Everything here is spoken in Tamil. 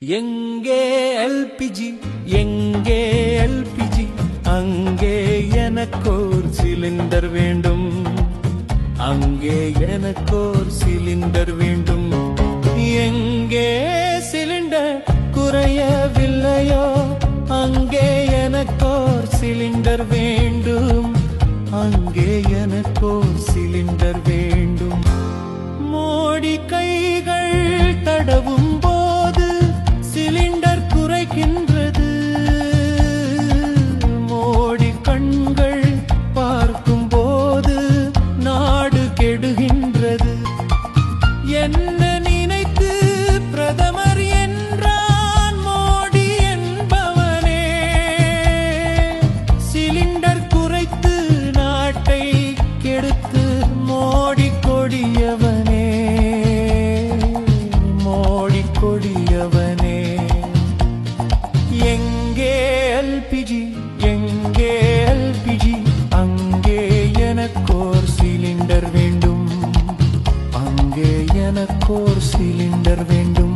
எங்கே எல்பிஜி எங்கே எல்பிஜி அங்கே எனக்கோர் சிலிண்டர் வேண்டும் அங்கே எனக்கோர் சிலிண்டர் வேண்டும் எங்கே சிலிண்டர் குறையவில்லையோ அங்கே எனக்கோர் சிலிண்டர் வேண்டும் அங்கே எனக்கோர் சிலிண்டர் வேண்டும் மோடி கைகள் தடவும் போது சிலிண்டர் குறைக்கின்றது மோடி கண்கள் பார்க்கும் போது நாடு கெடுகின்றது என்ன நினைத்து பிரதமர் என்றான் மோடி என்பவனே சிலிண்டர் குறைத்து நாட்டை கெடுத்து மோடி கொடியவனே மோடி கொடியவனே எங்கே எல்பிஜி எங்கே எல்பிஜி அங்கே எனக்கோர் சிலிண்டர் வேண்டும் அங்கே எனக்கோர் சிலிண்டர் வேண்டும்